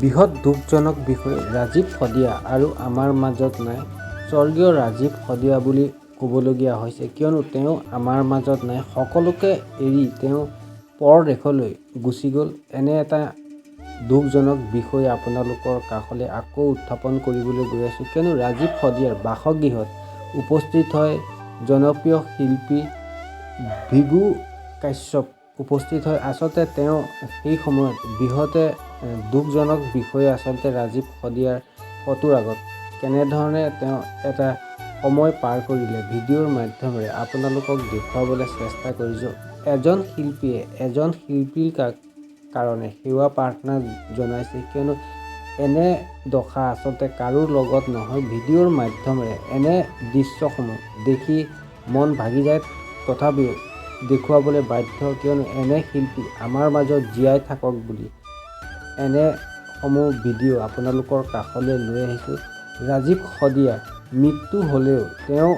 বৃহৎ দুখজনক বিষয় ৰাজীৱ শদিয়া আৰু আমাৰ মাজত নাই। স্বৰ্গীয় ৰাজীৱ শদিয়া বুলি ক'বলগীয়া হৈছে, কিয়নো তেওঁ আমাৰ মাজত নাই। সকলোকে এৰি তেওঁ পৰ দেশলৈ গুচি গ'ল। এনে এটা দুখজনক বিষয় আপোনালোকৰ কাষলৈ আকৌ উত্থাপন কৰিবলৈ গৈ আছোঁ, কিয়নো ৰাজীৱ শদিয়াৰ বাসগৃহত উপস্থিত হয় জনপ্ৰিয় শিল্পী ভৃগু কাশ্যপ উপস্থিত হয়। আচলতে তেওঁ সেই সময়ত বৃহতে দুখজনক বিষয় আচলতে ৰাজীৱ শদিয়াৰ ফটোৰ আগত কেনেধৰণে তেওঁ এটা সময় পাৰ কৰিলে ভিডিঅ'ৰ মাধ্যমেৰে আপোনালোকক দেখুৱাবলৈ চেষ্টা কৰিছোঁ। এজন শিল্পীয়ে এজন শিল্পীৰ কাৰণে সেৱা প্ৰাৰ্থনা জনাইছে, কিয়নো এনে দশা আচলতে কাৰো লগত নহয়। ভিডিঅ'ৰ মাধ্যমেৰে এনে দৃশ্যসমূহ দেখি মন ভাগি যায়, তথাপিও দেখুৱাবলৈ বাধ্য, কিয়নো এনে শিল্পী আমাৰ মাজত জীয়াই থাকক বুলি এনেসমূহ ভিডিঅ' আপোনালোকৰ কাষলৈ লৈ আহিছোঁ। ৰাজীৱ শদিয়া মৃত্যু হ'লেও তেওঁৰ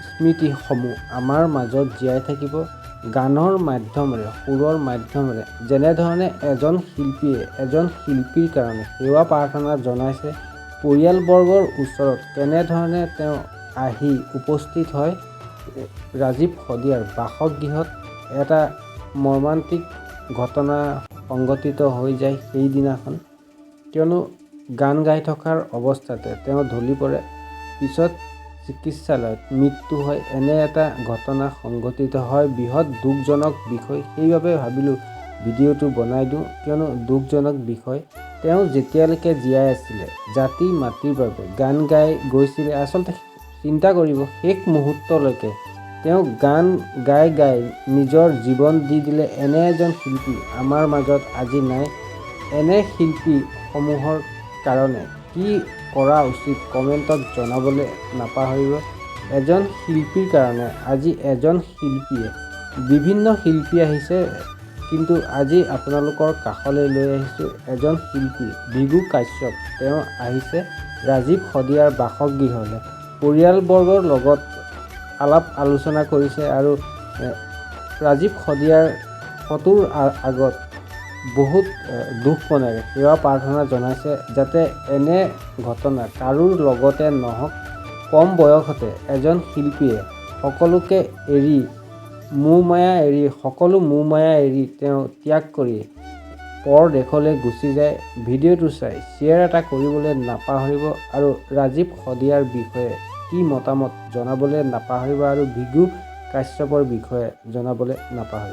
স্মৃতিসমূহ আমাৰ মাজত জীয়াই থাকিব। গানৰ মাধ্যমেৰে সুৰৰ মাধ্যমেৰে যেনেধৰণে এজন শিল্পীয়ে এজন শিল্পীৰ কাৰণে সেৱা প্ৰাৰ্থনা জনাইছে, পৰিয়ালবৰ্গৰ ওচৰত কেনেধৰণে তেওঁ আহি উপস্থিত হয় ৰাজীৱ শদিয়াৰ বাসগৃহত, এটা মৰ্মান্তিক ঘটনা সংঘটিত হৈ যায় সেইদিনাখন, কিয়নো গান গাই থকাৰ অৱস্থাতে তেওঁ ঢলি পৰে, পিছত চিকিৎসালয়ত মৃত্যু হয়। এনে এটা ঘটনা সংঘটিত হয়, বৃহৎ দুখজনক বিষয়। সেইবাবে ভাবিলোঁ ভিডিঅ'টো বনাই দিওঁ, কিয়নো দুখজনক বিষয়। তেওঁ যেতিয়ালৈকে জীয়াই আছিলে জাতি মাতিৰ বাবে গান গাই গৈছিলে। আচলতে চিন্তা কৰিব, শেষ মুহূৰ্তলৈকে তেওঁ গান গাই গাই নিজৰ জীৱন দি দিলে। এনে এজন শিল্পী আমাৰ মাজত আজি নাই। এনে শিল্পীসমূহৰ কাৰণে কি কৰা উচিত কমেণ্টত জনাবলৈ নাপাহৰিব। এজন শিল্পীৰ কাৰণে আজি এজন শিল্পীয়ে, বিভিন্ন শিল্পী আহিছে, কিন্তু আজি আপোনালোকৰ কাষলৈ লৈ আহিছোঁ এজন শিল্পী ভৃগু কাশ্যপ। তেওঁ আহিছে ৰাজীৱ শদিয়াৰ বাসগৃহলৈ, পৰিয়ালবৰ্গৰ লগত আলাপ আলোচনা কৰিছে আৰু ৰাজীৱ শদিয়াৰ ফটোৰ আগত বহুত দুখ মনেৰে সেৱা প্ৰাৰ্থনা জনাইছে, যাতে এনে ঘটনা কাৰোৰ লগতে নহওক। কম বয়সতে এজন শিল্পীয়ে সকলোকে এৰি সকলো মোহ মায়া এৰি তেওঁ ত্যাগ কৰি পৰ দেশলৈ গুচি যায়। ভিডিঅ'টো চাই শ্বেয়াৰ এটা কৰিবলৈ নাপাহৰিব আৰু ৰাজীৱ শদিয়াৰ বিষয়ে কি মতামত জনাবলৈ নাপাহৰিব আৰু ভৃগু কাশ্যপৰ বিষয়ে জনাবলৈ নাপাহৰিব।